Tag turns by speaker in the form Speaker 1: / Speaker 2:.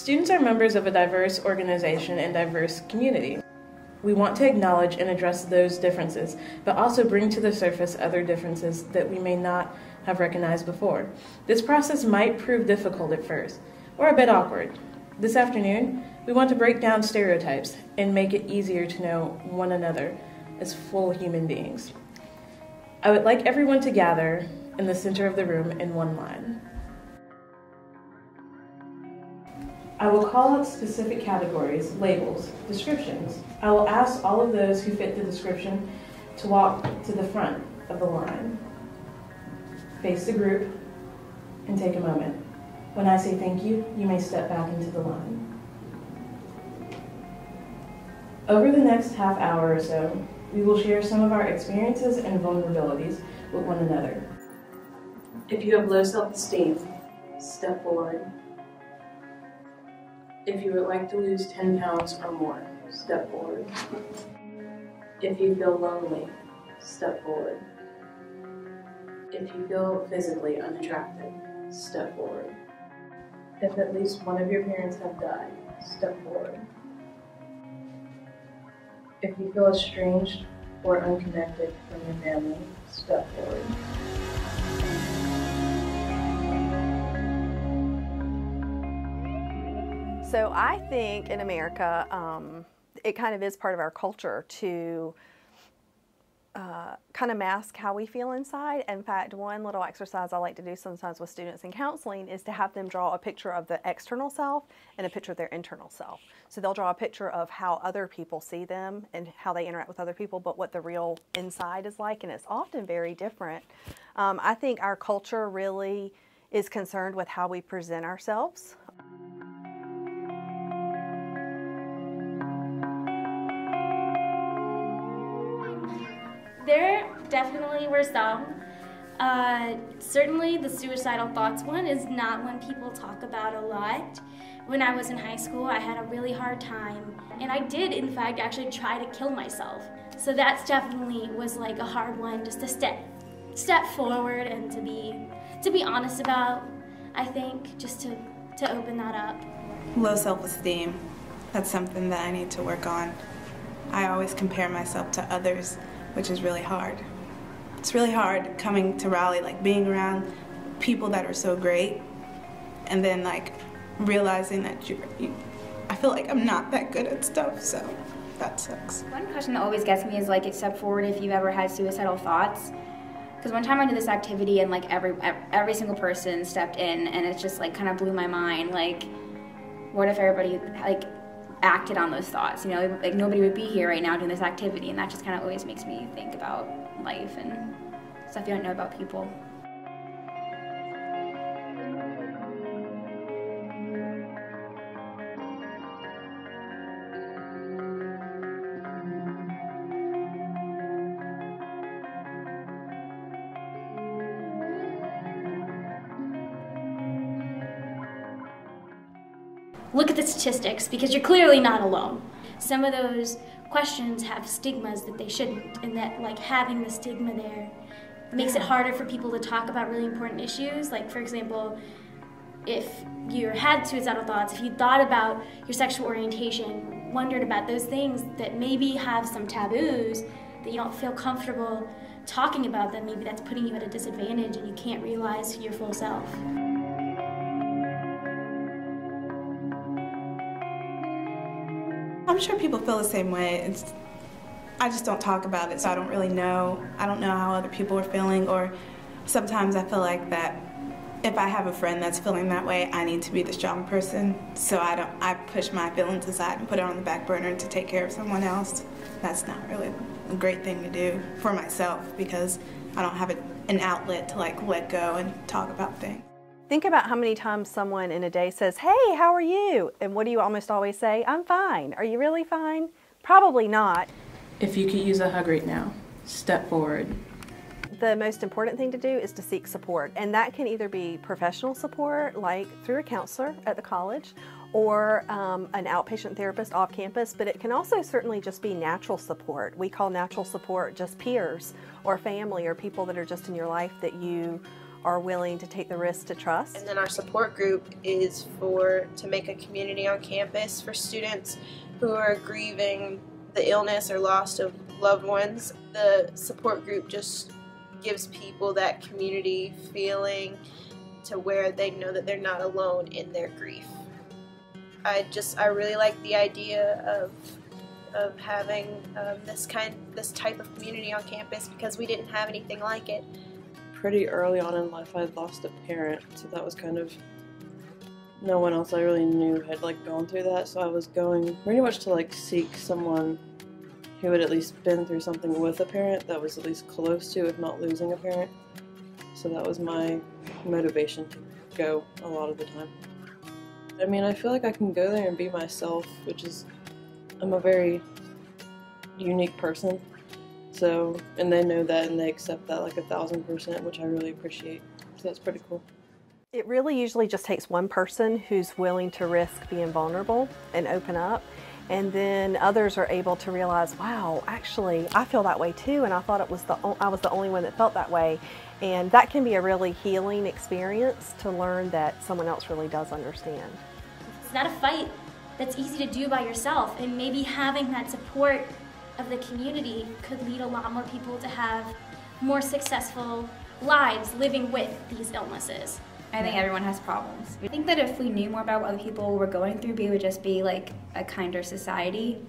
Speaker 1: Students are members of a diverse organization and diverse community. We want to acknowledge and address those differences, but also bring to the surface other differences that we may not have recognized before. This process might prove difficult at first, or a bit awkward. This afternoon, we want to break down stereotypes and make it easier to know one another as full human beings. I would like everyone to gather in the center of the room in one line. I will call out specific categories, labels, descriptions. I will ask all of those who fit the description to walk to the front of the line. Face the group and take a moment. When I say thank you, you may step back into the line. Over the next half hour or so, we will share some of our experiences and vulnerabilities with one another. If you have low self-esteem, step forward. If you would like to lose 10 pounds or more, step forward. If you feel lonely, step forward. If you feel physically unattractive, step forward. If at least one of your parents have died, step forward. If you feel estranged or unconnected from your family, step forward.
Speaker 2: So I think in America, it kind of is part of our culture to kind of mask how we feel inside. In fact, one little exercise I like to do sometimes with students in counseling is to have them draw a picture of the external self and a picture of their internal self. So they'll draw a picture of how other people see them and how they interact with other people, but what the real inside is like, and it's often very different. I think our culture really is concerned with how we present ourselves.
Speaker 3: There definitely were some. Certainly the suicidal thoughts one is not one people talk about a lot. When I was in high school, I had a really hard time, and I did, in fact, actually try to kill myself. So that's definitely was like a hard one, just to step forward and to be honest about. I think just to open that up.
Speaker 4: Low self-esteem. That's something that I need to work on. I always compare myself to others, which is really hard. It's really hard coming to Raleigh, like being around people that are so great, and then like realizing that I feel like I'm not that good at stuff, so that sucks.
Speaker 5: One question that always gets me is like, step forward if you've ever had suicidal thoughts. Because one time I did this activity and like every single person stepped in, and it just like kind of blew my mind. Like, what if everybody like acted on those thoughts? You know, like nobody would be here right now doing this activity, and that just kind of always makes me think about life and stuff you don't know about people.
Speaker 3: Look at the statistics, because you're clearly not alone. Some of those questions have stigmas that they shouldn't, and that like having the stigma there makes it harder for people to talk about really important issues. Like, for example, if you had suicidal thoughts, if you thought about your sexual orientation, wondered about those things that maybe have some taboos, that you don't feel comfortable talking about them, maybe that's putting you at a disadvantage and you can't realize your full self.
Speaker 4: I'm sure people feel the same way. I just don't talk about it, so I don't really know. I don't know how other people are feeling, or sometimes I feel like that if I have a friend that's feeling that way, I need to be the strong person, so I push my feelings aside and put it on the back burner to take care of someone else. That's not really a great thing to do for myself, because I don't have an outlet to like let go and talk about things.
Speaker 2: Think about how many times someone in a day says, "Hey, how are you?" And what do you almost always say? "I'm fine." Are you really fine? Probably not.
Speaker 1: If you could use a hug right now, step forward.
Speaker 2: The most important thing to do is to seek support, and that can either be professional support, like through a counselor at the college, or an outpatient therapist off campus, but it can also certainly just be natural support. We call natural support just peers or family or people that are just in your life that you are willing to take the risk to trust.
Speaker 6: And then our support group is to make a community on campus for students who are grieving the illness or loss of loved ones. The support group just gives people that community feeling to where they know that they're not alone in their grief. I really like the idea of having this type of community on campus because we didn't have anything like it.
Speaker 7: Pretty early on in life I had lost a parent, so that was kind of, no one else I really knew had gone through that, so I was going pretty much to seek someone who had at least been through something with a parent that was at least close to, if not losing a parent. So that was my motivation to go a lot of the time. I mean, I feel like I can go there and be myself, which is, I'm a very unique person. So, and they know that and they accept that 1,000%, which I really appreciate. So that's pretty cool.
Speaker 2: It really usually just takes one person who's willing to risk being vulnerable and open up. And then others are able to realize, wow, actually, I feel that way too, and I thought I was the only one that felt that way. And that can be a really healing experience to learn that someone else really does understand.
Speaker 3: It's not a fight that's easy to do by yourself, and maybe having that support of the community could lead a lot more people to have more successful lives living with these illnesses.
Speaker 5: I think everyone has problems. I think that if we knew more about what other people were going through, we would just be a kinder society.